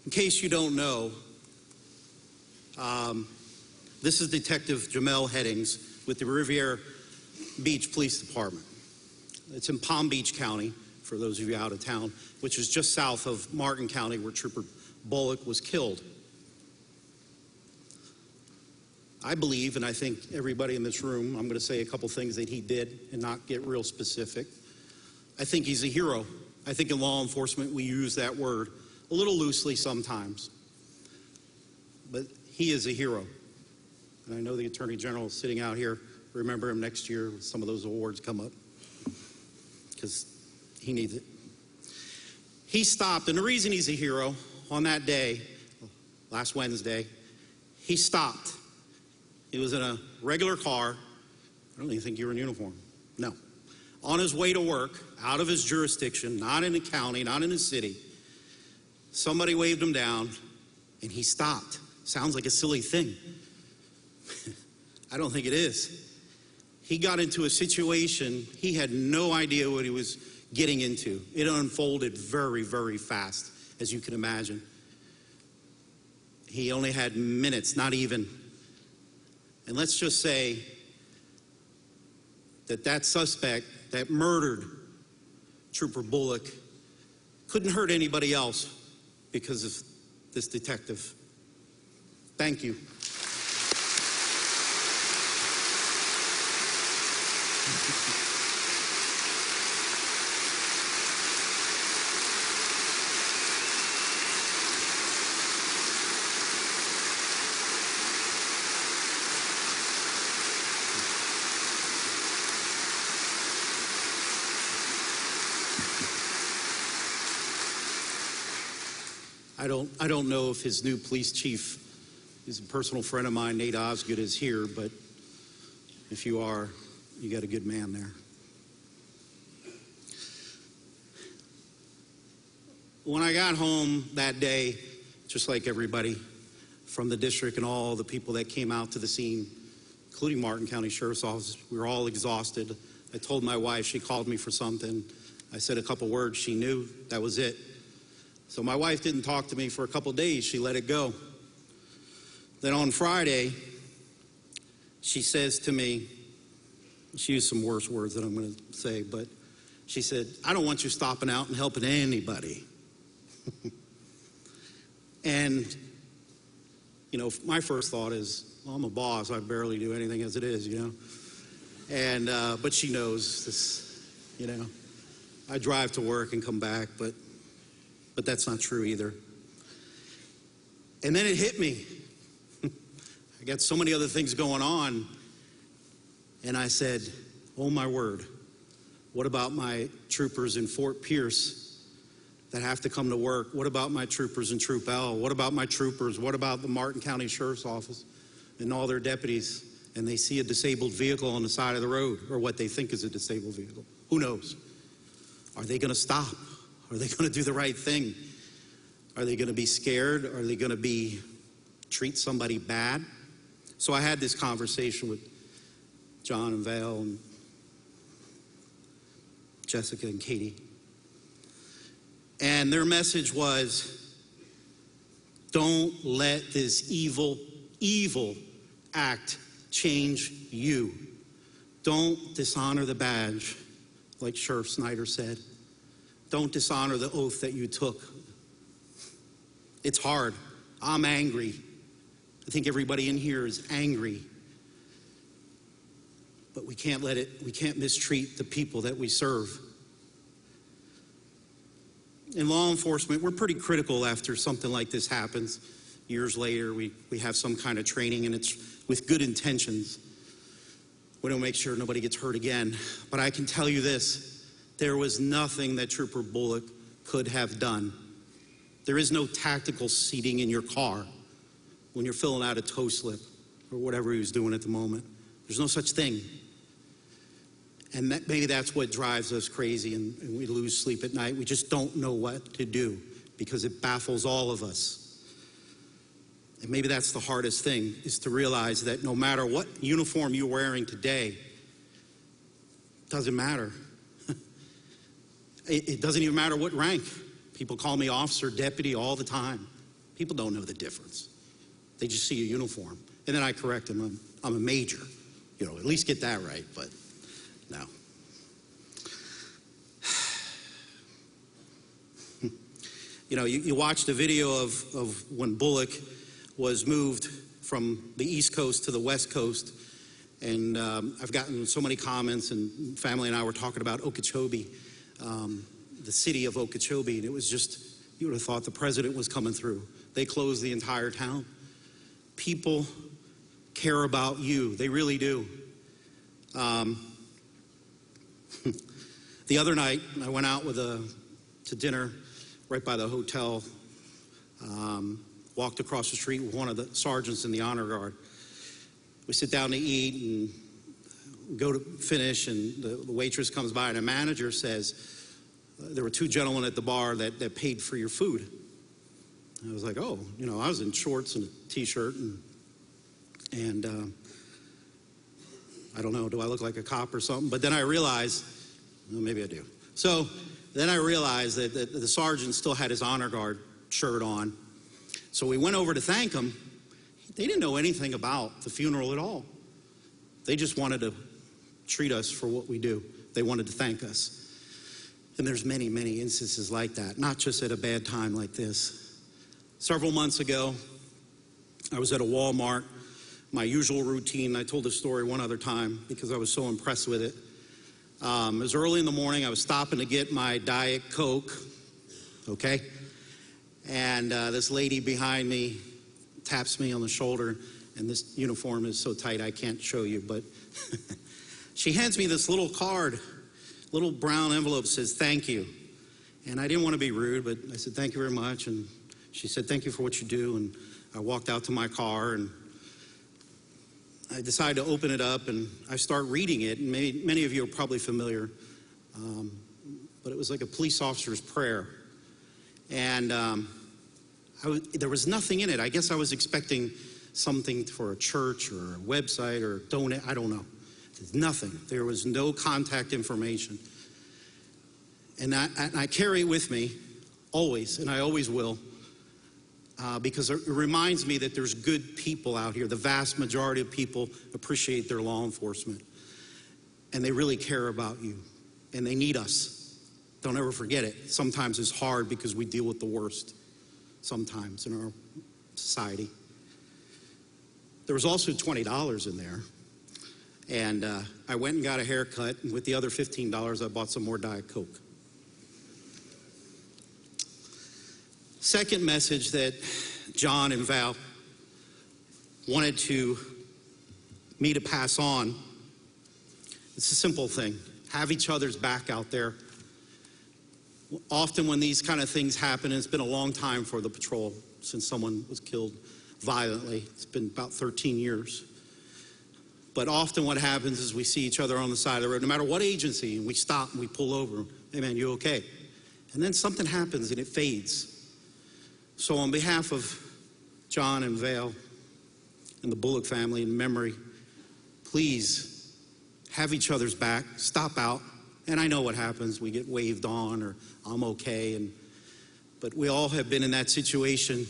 In case you don't know, this is Detective Jamel Headings with the Riviera Beach Police Department. It's in Palm Beach County, for those of you out of town, which is just south of Martin County, where Trooper Bullock was killed. I believe, and I think everybody in this room, I'm going to say a couple things that he did and not get real specific. I think he's a hero. I think in law enforcement we use that word a little loosely sometimes. But he is a hero. And I know the Attorney General is sitting out here. Remember him next year when some of those awards come up, because he needs it. He stopped, and the reason he's a hero, on that day, last Wednesday, he stopped. He was in a regular car. I don't even think you were in uniform. No. On his way to work, out of his jurisdiction, not in the county, not in the city. Somebody waved him down, and he stopped. Sounds like a silly thing. I don't think it is. He got into a situation he had no idea what he was getting into. It unfolded very, very fast, as you can imagine. He only had minutes, not even. And let's just say that that suspect that murdered Trooper Bullock couldn't hurt anybody else because of this detective. Thank you. I don't know if his new police chief is a personal friend of mine. Nate Osgood is here, but if you are, you got a good man there. When I got home that day, just like everybody from the district and all the people that came out to the scene, including Martin County Sheriff's Office, we were all exhausted. I told my wife, she called me for something. I said a couple words, she knew, that was it. So my wife didn't talk to me for a couple days. She let it go. Then on Friday, she says to me, she used some worse words than I'm going to say, but she said, I don't want you stopping out and helping anybody. And, you know, my first thought is, well, I'm a boss. I barely do anything as it is, you know. And, but she knows this, you know. I drive to work and come back, but that's not true either. And then it hit me. I got so many other things going on. And I said, oh my word, what about my troopers in Fort Pierce that have to come to work? What about my troopers in Troop L? What about my troopers? What about the Martin County Sheriff's Office and all their deputies? And they see a disabled vehicle on the side of the road, or what they think is a disabled vehicle. Who knows? Are they going to stop? Are they going to do the right thing? Are they going to be scared? Are they going to treat somebody bad? So I had this conversation with John and Val and Jessica and Katie. And their message was, don't let this evil act change you. Don't dishonor the badge, like Sheriff Snyder said. Don't dishonor the oath that you took. It's hard. I'm angry. I think everybody in here is angry. But we can't mistreat the people that we serve. In law enforcement, we're pretty critical after something like this happens. Years later, we have some kind of training, and it's with good intentions. We don't make sure nobody gets hurt again. But I can tell you this. There was nothing that Trooper Bullock could have done. There is no tactical seating in your car when you're filling out a tow slip or whatever he was doing at the moment. There's no such thing. And maybe that's what drives us crazy, and we lose sleep at night. We just don't know what to do. because it baffles all of us. And maybe that's the hardest thing, is to realize that no matter what uniform you're wearing today, it doesn't matter. It doesn't even matter what rank. People call me officer, deputy all the time. People don't know the difference. They just see a uniform. And then I correct them. I'm a major. You know, at least get that right, but no. You know, you watch the video of when Bullock was moved from the East Coast to the West Coast, and I've gotten so many comments, and family and I were talking about Okeechobee, the city of Okeechobee, and it was just, you would have thought the president was coming through. They closed the entire town. People care about you. They really do. The other night, I went out to dinner right by the hotel, walked across the street with one of the sergeants in the honor guard. We sit down to eat and go to finish, and the waitress comes by, and a manager says, there were two gentlemen at the bar that paid for your food. I was like, oh, you know, I was in shorts and a t-shirt, and I don't know, do I look like a cop or something? But then I realized, well, maybe I do. So then I realized that the sergeant still had his honor guard shirt on. So we went over to thank him. They didn't know anything about the funeral at all. They just wanted to treat us for what we do. They wanted to thank us. And there's many, many instances like that, not just at a bad time like this. Several months ago, I was at a Walmart, my usual routine. I told this story one other time because I was so impressed with it. It was early in the morning. I was stopping to get my Diet Coke, okay? And this lady behind me taps me on the shoulder, and this uniform is so tight I can't show you, but she hands me this little card, little brown envelope, says, thank you. And I didn't want to be rude, but I said, thank you very much. And she said, thank you for what you do. And I walked out to my car, and I decided to open it up, and I start reading it. And many of you are probably familiar, but it was like a police officer's prayer. And there was nothing in it. I guess I was expecting something for a church or a website or donate. I don't know. There's nothing. There was no contact information. And I carry it with me always, and I always will, because it reminds me that there's good people out here. The vast majority of people appreciate their law enforcement, and they really care about you, and they need us. Don't ever forget it. Sometimes it's hard because we deal with the worst sometimes in our society. There was also $20 in there. And I went and got a haircut, and with the other $15, I bought some more Diet Coke. Second message that John and Val wanted me to pass on, it's a simple thing. Have each other's back out there. Often when these kind of things happen, and it's been a long time for the patrol since someone was killed violently. It's been about 13 years. But often what happens is we see each other on the side of the road, no matter what agency, and we stop and we pull over. Hey man, you okay? And then something happens and it fades. So on behalf of John and Val and the Bullock family in memory, please have each other's back, stop out. And I know what happens. We get waved on, or I'm okay. But we all have been in that situation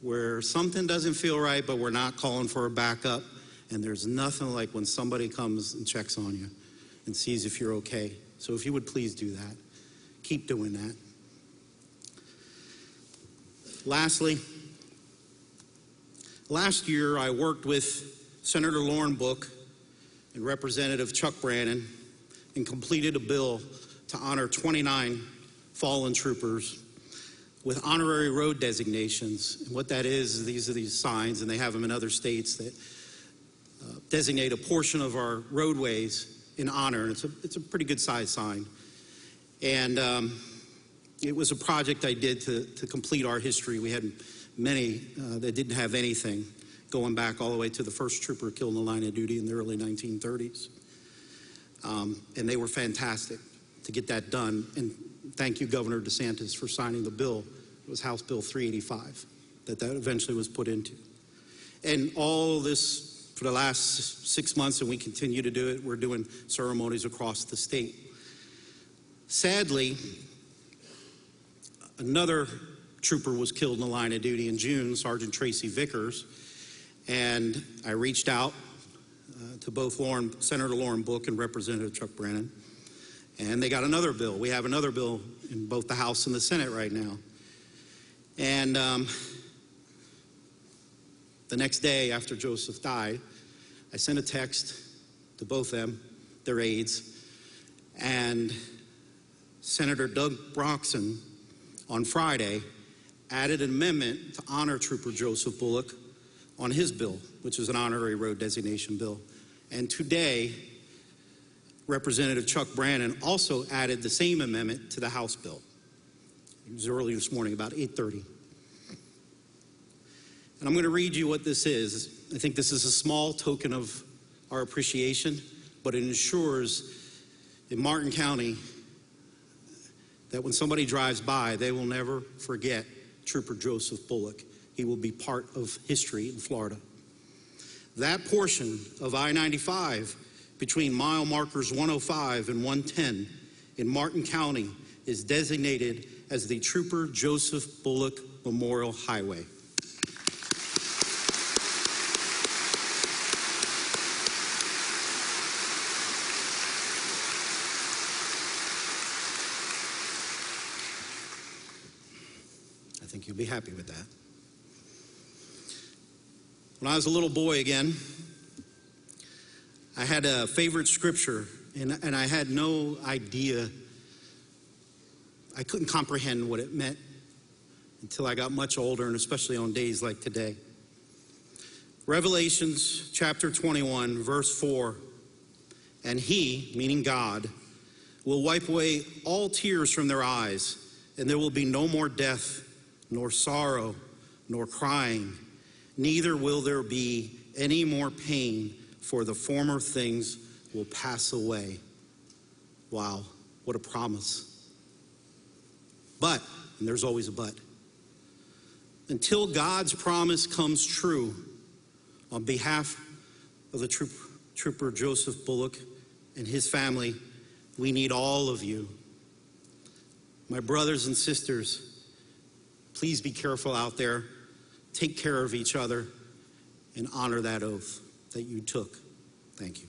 where something doesn't feel right, but we're not calling for a backup. And there's nothing like when somebody comes and checks on you and sees if you're okay. So if you would please do that. Keep doing that. Lastly, last year I worked with Senator Lauren Book and Representative Chuck Brannon and completed a bill to honor 29 fallen troopers with honorary road designations. And what that is, these are these signs, and they have them in other states, that designate a portion of our roadways in honor. And it's a pretty good size sign. And it was a project I did to complete our history. We had many that didn't have anything, going back all the way to the first trooper killed in the line of duty in the early 1930s. And they were fantastic to get that done. And thank you, Governor DeSantis, for signing the bill. It was House Bill 385 that eventually was put into. And all this for the last 6 months, and we continue to do it. We're doing ceremonies across the state. Sadly, another trooper was killed in the line of duty in June, Sergeant Tracy Vickers, and I reached out to both Senator Lauren Bullock and Representative Chuck Brannon, and they got another bill. We have another bill in both the House and the Senate right now. And the next day after Joseph died, I sent a text to both them, their aides, and Senator Doug Broxson on Friday added an amendment to honor Trooper Joseph Bullock on his bill, which is an honorary road designation bill. And today, Representative Chuck Brannon also added the same amendment to the House bill. It was early this morning, about 8:30. And I'm going to read you what this is. I think this is a small token of our appreciation, but it ensures in Martin County that when somebody drives by, they will never forget Trooper Joseph Bullock. He will be part of history in Florida. That portion of I-95 between mile markers 105 and 110 in Martin County is designated as the Trooper Joseph Bullock Memorial Highway. I think you'll be happy with that. When I was a little boy again, I had a favorite scripture, and I had no idea. I couldn't comprehend what it meant until I got much older, and especially on days like today. Revelations chapter 21, verse 4, and he, meaning God, will wipe away all tears from their eyes, and there will be no more death, nor sorrow, nor crying. Neither will there be any more pain, for the former things will pass away. Wow, what a promise. But, and there's always a but, until God's promise comes true on behalf of the Trooper Joseph Bullock and his family, we need all of you. My brothers and sisters, please be careful out there. Take care of each other and honor that oath that you took. Thank you.